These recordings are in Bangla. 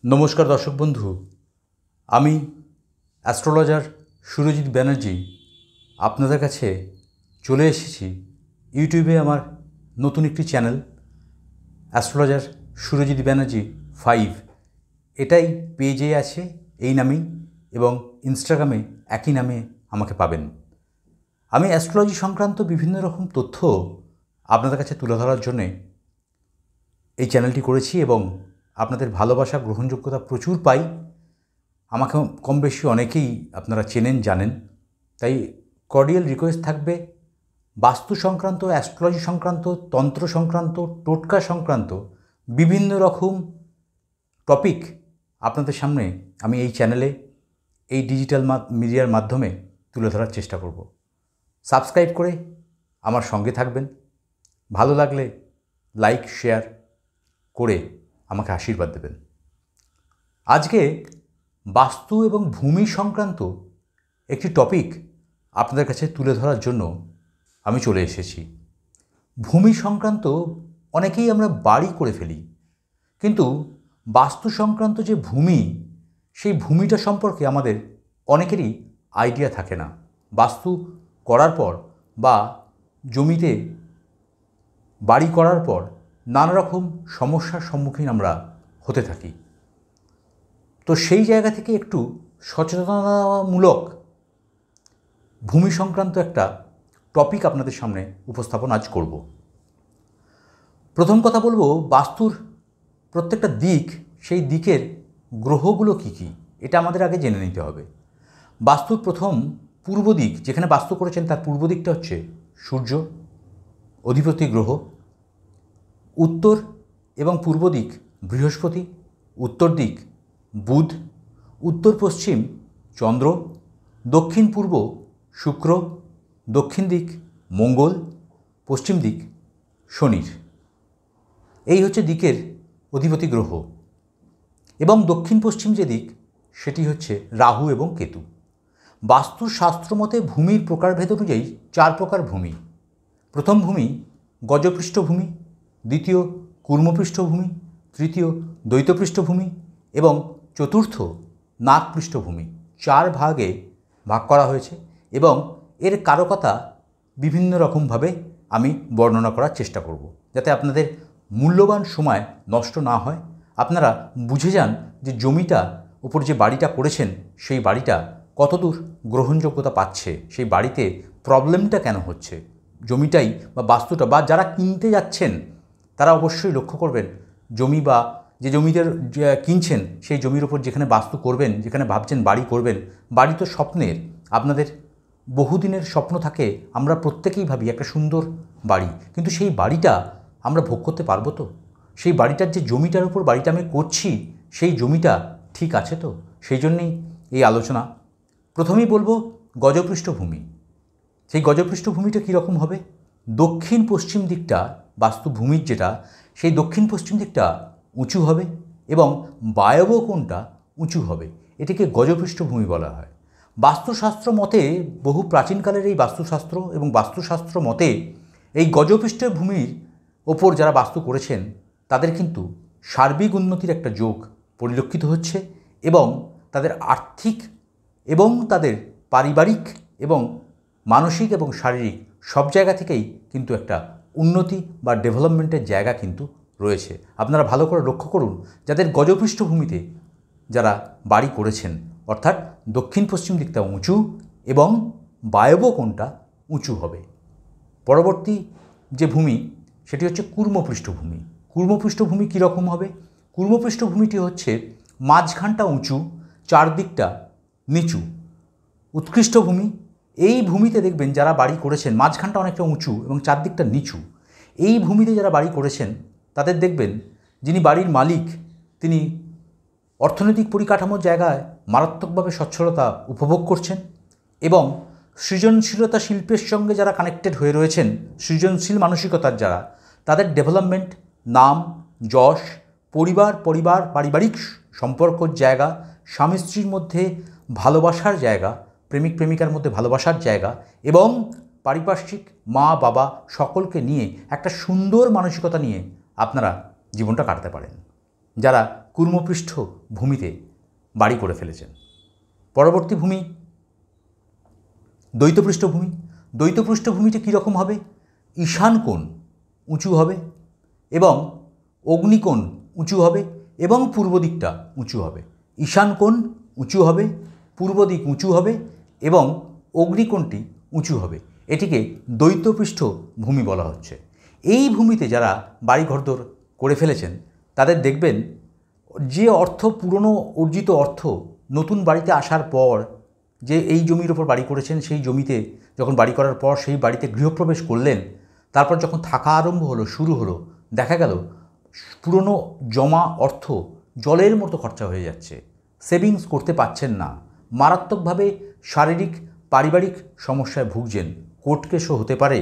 নমস্কার দর্শক বন্ধু, আমি অ্যাস্ট্রোলজার সুরজিৎ ব্যানার্জি আপনাদের কাছে চলে এসেছি। ইউটিউবে আমার নতুন একটি চ্যানেল অ্যাস্ট্রোলজার সুরজিৎ ব্যানার্জি 5 এটাই পেজে আছে এই নামেই, এবং ইনস্টাগ্রামে একই নামে আমাকে পাবেন। আমি অ্যাস্ট্রোলজি সংক্রান্ত বিভিন্ন রকম তথ্য আপনাদের কাছে তুলে ধরার জন্যে এই চ্যানেলটি করেছি এবং আপনাদের ভালোবাসা গ্রহণযোগ্যতা প্রচুর পাই। আমাকে কম বেশি অনেকেই আপনারা চেনেন জানেন, তাই কর্ডিয়াল রিকোয়েস্ট থাকবে বাস্তু সংক্রান্ত, অ্যাস্ট্রোলজি সংক্রান্ত, তন্ত্র সংক্রান্ত, টোটকা সংক্রান্ত বিভিন্ন রকম টপিক আপনাদের সামনে আমি এই চ্যানেলে এই ডিজিটাল মিডিয়ার মাধ্যমে তুলে ধরার চেষ্টা করব। সাবস্ক্রাইব করে আমার সঙ্গে থাকবেন, ভালো লাগলে লাইক শেয়ার করে আমাকে আশীর্বাদ দেবেন। আজকে বাস্তু এবং ভূমি সংক্রান্ত একটি টপিক আপনাদের কাছে তুলে ধরার জন্য আমি চলে এসেছি। ভূমি সংক্রান্ত অনেকেই আমরা বাড়ি করে ফেলি, কিন্তু বাস্তু সংক্রান্ত যে ভূমি, সেই ভূমিটা সম্পর্কে আমাদের অনেকেরই আইডিয়া থাকে না। বাস্তু করার পর বা জমিতে বাড়ি করার পর নানা রকম সমস্যার সম্মুখীন আমরা হতে থাকি। তো সেই জায়গা থেকে একটু সচেতনতামূলক ভূমি সংক্রান্ত একটা টপিক আপনাদের সামনে উপস্থাপন আজ করব। প্রথম কথা বলবো, বাস্তুর প্রত্যেকটা দিক, সেই দিকের গ্রহগুলো কি কি, এটা আমাদের আগে জেনে নিতে হবে। বাস্তুর প্রথম পূর্ব দিক, যেখানে বাস্তু করেছেন তার পূর্ব দিকটা হচ্ছে সূর্য, অধিপতি গ্রহ। উত্তর এবং পূর্ব দিক বৃহস্পতি, উত্তর দিক বুধ, উত্তর পশ্চিম চন্দ্র, দক্ষিণ পূর্ব শুক্র, দক্ষিণ দিক মঙ্গল, পশ্চিম দিক শনির। এই হচ্ছে দিকের অধিপতি গ্রহ। এবং দক্ষিণ পশ্চিম যে দিক, সেটি হচ্ছে রাহু এবং কেতু। বাস্তুশাস্ত্র মতে ভূমির প্রকারভেদ অনুযায়ী 4 প্রকার ভূমি। প্রথম ভূমি গজপৃষ্ঠভূমি, দ্বিতীয় কূর্মপৃষ্ঠভূমি, তৃতীয় দ্বৈতপৃষ্ঠভূমি এবং চতুর্থ নাগপৃষ্ঠভূমি। 4 ভাগে ভাগ করা হয়েছে এবং এর কারকতা বিভিন্ন রকমভাবে আমি বর্ণনা করার চেষ্টা করব, যাতে আপনাদের মূল্যবান সময় নষ্ট না হয়। আপনারা বুঝে যান যে জমিটা উপর যে বাড়িটা করেছেন, সেই বাড়িটা কতদূর গ্রহণযোগ্যতা পাচ্ছে, সেই বাড়িতে প্রবলেমটা কেন হচ্ছে। জমিটাই বা বাস্তুটা, বা যারা কিনতে যাচ্ছেন তারা অবশ্যই লক্ষ্য করবেন জমি বা যে জমিদের কিনছেন সেই জমির ওপর যেখানে বাস্তু করবেন, যেখানে ভাবছেন বাড়ি করবেন, বাড়ি তো স্বপ্নের, আপনাদের বহুদিনের স্বপ্ন থাকে। আমরা প্রত্যেকেই ভাবি একটা সুন্দর বাড়ি, কিন্তু সেই বাড়িটা আমরা ভোগ করতে পারবো তো? সেই বাড়িটার যে জমিটার উপর বাড়িটা আমি করছি, সেই জমিটা ঠিক আছে তো? সেই জন্যেই এই আলোচনা। প্রথমেই বলবো গজপৃষ্ঠভূমি। সেই গজপৃষ্ঠভূমিটা কীরকম হবে? দক্ষিণ পশ্চিম দিকটা বাস্তুভূমির যেটা, সেই দক্ষিণ পশ্চিম দিকটা উঁচু হবে এবং বায়ব্য কোণটা উঁচু হবে। এটিকে গজপৃষ্ঠভূমি বলা হয়। বাস্তুশাস্ত্র মতে, বহু প্রাচীনকালের এই বাস্তুশাস্ত্র এবং বাস্তুশাস্ত্র মতে এই গজপৃষ্ঠভূমির ওপর যারা বাস্তু করেছেন তাদের কিন্তু সার্বিক উন্নতির একটা যোগ পরিলক্ষিত হচ্ছে এবং তাদের আর্থিক এবং তাদের পারিবারিক এবং মানসিক এবং শারীরিক সব জায়গা থেকেই কিন্তু একটা উন্নতি বা ডেভেলপমেন্টের জায়গা কিন্তু রয়েছে। আপনারা ভালো করে লক্ষ্য করুন, যাদের গজপৃষ্ঠভূমিতে যারা বাড়ি করেছেন, অর্থাৎ দক্ষিণ পশ্চিম দিকটা উঁচু এবং বায়ব্য কোণটা উঁচু হবে। পরবর্তী যে ভূমি, সেটি হচ্ছে কূর্মপৃষ্ঠভূমি। কূর্মপৃষ্ঠভূমি কীরকম হবে? কূর্মপৃষ্ঠভূমিটি হচ্ছে মাঝখানটা উঁচু, চারদিকটা নিচু। উৎকৃষ্ট ভূমি, এই ভূমিতে দেখবেন যারা বাড়ি করেছেন মাঝখানটা অনেকটা উঁচু এবং চারদিকটা নিচু। এই ভূমিতে যারা বাড়ি করেছেন তাদের দেখবেন যিনি বাড়ির মালিক, তিনি অর্থনৈতিক পরিকাঠামোর জায়গায় মারাত্মকভাবে সচ্ছলতা উপভোগ করছেন এবং সৃজনশীলতা শিল্পের সঙ্গে যারা কানেক্টেড হয়ে রয়েছেন, সৃজনশীল মানসিকতার যারা, তাদের ডেভেলপমেন্ট, নাম যশ, পারিবারিক সম্পর্কর জায়গা, স্বামী স্ত্রীর মধ্যে ভালোবাসার জায়গা, প্রেমিক প্রেমিকার মধ্যে ভালোবাসার জায়গা এবং পারিপার্শ্বিক মা বাবা সকলকে নিয়ে একটা সুন্দর মানসিকতা নিয়ে আপনারা জীবনটা কাটাতে পারেন। যারা কুর্মপৃষ্ঠ ভূমিতে বাড়ি করে ফেলেছেন। পরবর্তী ভূমি দ্বৈত পৃষ্ঠভূমি। দ্বৈত পৃষ্ঠভূমিটা কীরকম হবে? ঈশান কোণ উঁচু হবে এবং অগ্নিকোণ উঁচু হবে এবং পূর্ব দিকটা উঁচু হবে। ঈশান কোণ উঁচু হবে, পূর্ব দিক উঁচু হবে এবং অগ্নিকোণটি উঁচু হবে। এটিকে দ্বৈত পৃষ্ঠভূমি বলা হচ্ছে। এই ভূমিতে যারা বাড়ি ঘরদোর করে ফেলেছেন তাদের দেখবেন যে অর্থ, পুরনো অর্জিত অর্থ নতুন বাড়িতে আসার পর, যে এই জমির ওপর বাড়ি করেছেন সেই জমিতে যখন বাড়ি করার পর সেই বাড়িতে গৃহপ্রবেশ করলেন, তারপর যখন থাকা আরম্ভ হলো, শুরু হলো, দেখা গেল পুরনো জমা অর্থ জলের মতো খরচা হয়ে যাচ্ছে। সেভিংস করতে পারছেন না, মারাত্মকভাবে শারীরিক পারিবারিক সমস্যায় ভুগছেন। কোর্ট কেসও হতে পারে,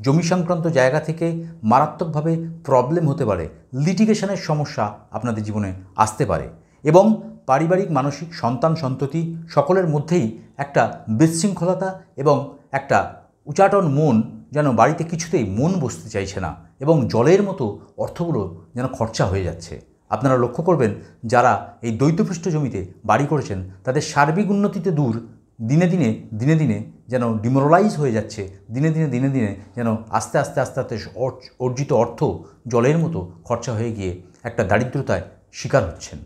জমি সংক্রান্ত জায়গা থেকে মারাত্মকভাবে প্রবলেম হতে পারে, লিটিগেশনের সমস্যা আপনাদের জীবনে আসতে পারে এবং পারিবারিক মানসিক সন্তান সন্ততি সকলের মধ্যেই একটা বিশৃঙ্খলতা এবং একটা উচাটন মন, যেন বাড়িতে কিছুতেই মন বসতে চাইছে না এবং জলের মতো অর্থগুলো যেন খরচা হয়ে যাচ্ছে। আপনারা লক্ষ্য করবেন যারা এই দ্বৈতপৃষ্ঠ জমিতে বাড়ি করেছেন তাদের সার্বিক উন্নতিতে দূর, দিনে দিনে যেন ডিমোরালাইজ হয়ে যাচ্ছে, দিনে দিনে যেন আস্তে আস্তে অর্জিত অর্থ জলের মতো খরচা হয়ে গিয়ে একটা দারিদ্রতায় শিকার হচ্ছেন।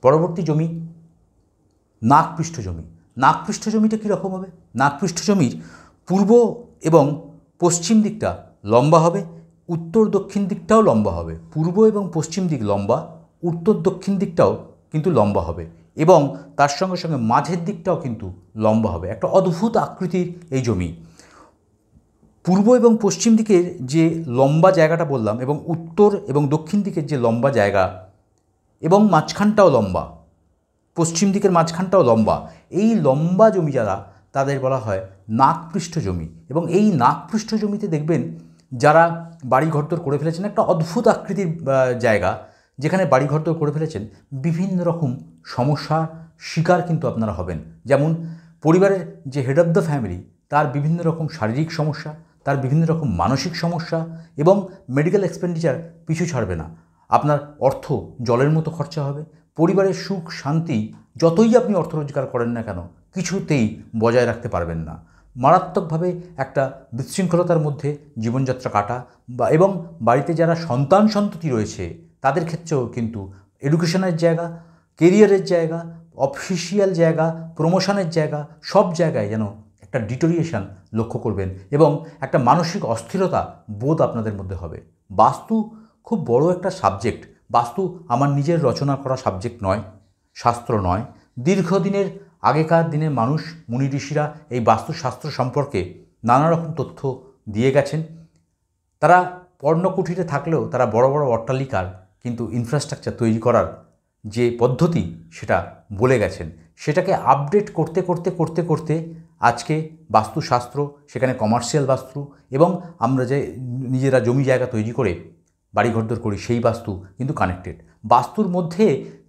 পরবর্তী জমি নাগপৃষ্ঠ জমি। নাগপৃষ্ঠ জমিটা কীরকম হবে? নাগপৃষ্ঠ জমির পূর্ব এবং পশ্চিম দিকটা লম্বা হবে, উত্তর দক্ষিণ দিকটাও লম্বা হবে। পূর্ব এবং পশ্চিম দিক লম্বা, উত্তর দক্ষিণ দিকটাও কিন্তু লম্বা হবে এবং তার সঙ্গে সঙ্গে মাঝের দিকটাও কিন্তু লম্বা হবে। একটা অদ্ভুত আকৃতির এই জমি। পূর্ব এবং পশ্চিম দিকের যে লম্বা জায়গাটা বললাম এবং উত্তর এবং দক্ষিণ দিকের যে লম্বা জায়গা এবং মাঝখানটাও লম্বা, পশ্চিম দিকের মাঝখানটাও লম্বা, এই লম্বা জমি যারা, তাদের বলা হয় নাগপৃষ্ঠ জমি। এবং এই নাগপৃষ্ঠ জমিতে দেখবেন যারা বাড়ি ঘরদোর করে ফেলেছেন, একটা অদ্ভুত আকৃতির জায়গা, যেখানে বাড়ি ঘরদোর করে ফেলেছেন, বিভিন্ন রকম সমস্যার শিকার কিন্তু আপনারা হবেন। যেমন পরিবারের যে হেড অফ দ্য ফ্যামিলি, তার বিভিন্ন রকম শারীরিক সমস্যা, তার বিভিন্ন রকম মানসিক সমস্যা এবং মেডিকেল এক্সপেন্ডিচার পিছু ছাড়বে না। আপনার অর্থ জলের মতো খরচা হবে। পরিবারের সুখ শান্তি যতই আপনি অর্থ রোজগার করেন না কেন, কিছুতেই বজায় রাখতে পারবেন না। মারাত্মকভাবে একটা বিশৃঙ্খলতার মধ্যে জীবনযাত্রা কাটা এবং বাড়িতে যারা সন্তান সন্ততি রয়েছে তাদের ক্ষেত্রেও কিন্তু এডুকেশনের জায়গা, কেরিয়ারের জায়গা, অফিসিয়াল জায়গা, প্রমোশনের জায়গা, সব জায়গায় যেন একটা ডিটোরিয়েশন লক্ষ্য করবেন এবং একটা মানসিক অস্থিরতা বোধ আপনাদের মধ্যে হবে। বাস্তু খুব বড় একটা সাবজেক্ট। বাস্তু আমার নিজের রচনা করা সাবজেক্ট নয়, শাস্ত্র নয়। দীর্ঘদিনের আগেকার দিনের মানুষ, মুনি ঋষিরা এই বাস্তুশাস্ত্র সম্পর্কে নানা রকম তথ্য দিয়ে গেছেন। তারা পর্ণকুঠিরে থাকলেও তারা বড় বড় অট্টালিকার কিন্তু ইনফ্রাস্ট্রাকচার তৈরি করার যে পদ্ধতি সেটা বলে গেছেন। সেটাকে আপডেট করতে আজকে বাস্তুশাস্ত্র, সেখানে কমার্শিয়াল বাস্তু এবং আমরা যে নিজেরা জমি জায়গা তৈরি করে বাড়ি ঘরদোর করি সেই বাস্তু কিন্তু কানেক্টেড। বাস্তুর মধ্যে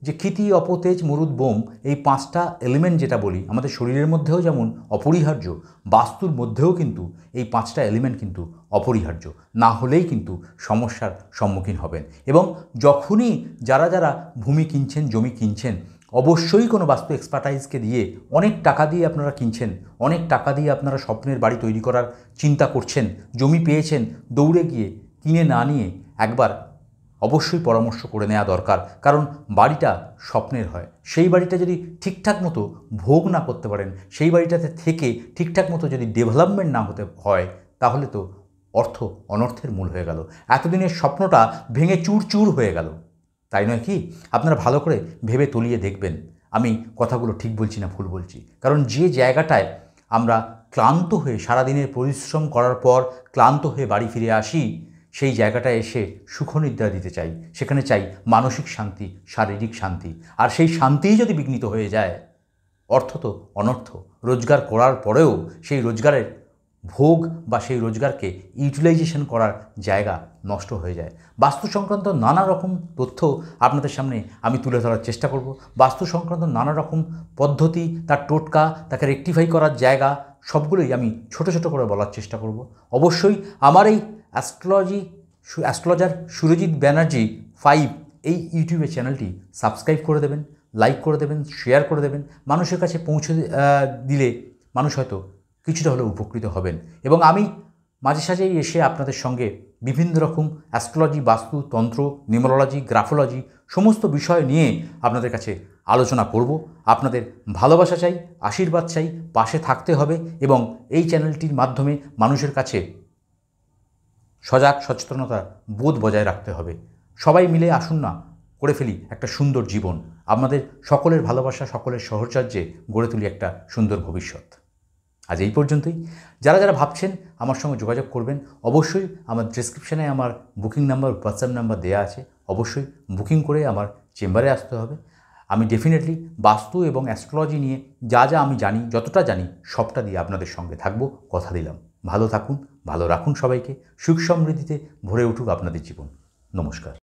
যে ক্ষিতি, অপতেজ, মরুদ, বোম, এই পাঁচটা এলিমেন্ট যেটা বলি আমাদের শরীরের মধ্যেও যেমন অপরিহার্য, বাস্তুর মধ্যেও কিন্তু এই পাঁচটা এলিমেন্ট কিন্তু অপরিহার্য। না হলেই কিন্তু সমস্যার সম্মুখীন হবেন। এবং যখনই যারা ভূমি কিনছেন, জমি কিনছেন, অবশ্যই কোনো বাস্তু এক্সপার্টাইজকে দিয়ে, অনেক টাকা দিয়ে আপনারা কিনছেন, অনেক টাকা দিয়ে আপনারা স্বপ্নের বাড়ি তৈরি করার চিন্তা করছেন, জমি পেয়েছেন, দৌড়ে গিয়ে কিনে না নিয়ে একবার অবশ্যই পরামর্শ করে নেওয়া দরকার। কারণ বাড়িটা স্বপ্নের হয়। সেই বাড়িটা যদি ঠিকঠাক মতো ভোগ না করতে পারেন, সেই বাড়িটাতে থেকে ঠিকঠাক মতো যদি ডেভেলপমেন্ট না হতে হয়, তাহলে তো অর্থ অনর্থের মূল হয়ে গেল। এতদিনের স্বপ্নটা ভেঙে চুরচুর হয়ে গেল, তাই নয় কি? আপনারা ভালো করে ভেবে তলিয়ে দেখবেন আমি কথাগুলো ঠিক বলছি না ভুল বলছি। কারণ যে জায়গাটায় আমরা ক্লান্ত হয়ে সারাদিনের পরিশ্রম করার পর ক্লান্ত হয়ে বাড়ি ফিরে আসি, সেই জায়গাটায় এসে সুখনিদ্রা দিতে চাই। সেখানে চাই মানসিক শান্তি, শারীরিক শান্তি। আর সেই শান্তিই যদি বিঘ্নিত হয়ে যায়, অর্থ তো অনর্থ। রোজগার করার পরেও সেই রোজগারের ভোগ বা সেই রোজগারকে ইউটিলাইজেশন করার জায়গা নষ্ট হয়ে যায়। বাস্তু সংক্রান্ত নানা রকম তথ্য আপনাদের সামনে আমি তুলে ধরার চেষ্টা করব। বাস্তু সংক্রান্ত নানা রকম পদ্ধতি, তার টোটকা, তাকে রেকটিফাই করার জায়গা, সবগুলোই আমি ছোট ছোট করে বলার চেষ্টা করব। অবশ্যই আমার এই অ্যাস্ট্রোলজার সুরজিৎ ব্যানার্জি 5 এই ইউটিউবের চ্যানেলটি সাবস্ক্রাইব করে দেবেন, লাইক করে দেবেন, শেয়ার করে দেবেন। মানুষের কাছে পৌঁছে দিলে মানুষ হয়তো কিছুটা হলেও উপকৃত হবেন। এবং আমি মাঝে সাঝেই এসে আপনাদের সঙ্গে বিভিন্ন রকম অ্যাস্ট্রোলজি, বাস্তু, তন্ত্র, নিউমারোলজি, গ্রাফোলজি সমস্ত বিষয় নিয়ে আপনাদের কাছে আলোচনা করব। আপনাদের ভালোবাসা চাই, আশীর্বাদ চাই, পাশে থাকতে হবে এবং এই চ্যানেলটির মাধ্যমে মানুষের কাছে সজাগ সচেতনতা বোধ বজায় রাখতে হবে। সবাই মিলে আসুন না, করে ফেলি একটা সুন্দর জীবন। আমাদের সকলের ভালোবাসা, সকলের সহচর্যে গড়ে তুলি একটা সুন্দর ভবিষ্যৎ। আজ এই পর্যন্তই। যারা যারা ভাবছেন আমার সঙ্গে যোগাযোগ করবেন, অবশ্যই আমার ডেসক্রিপশানে আমার বুকিং নাম্বার, হোয়াটসঅ্যাপ নাম্বার দেওয়া আছে। অবশ্যই বুকিং করে আমার চেম্বারে আসতে হবে। আমি ডেফিনেটলি বাস্তু এবং অ্যাস্ট্রোলজি নিয়ে যা যা আমি জানি, যতটা জানি সবটা দিয়ে আপনাদের সঙ্গে থাকবো, কথা দিলাম। ভালো থাকুন, ভালো রাখুন সবাইকে। সুখ সমৃদ্ধিতে ভরে উঠুক আপনাদের জীবন। নমস্কার।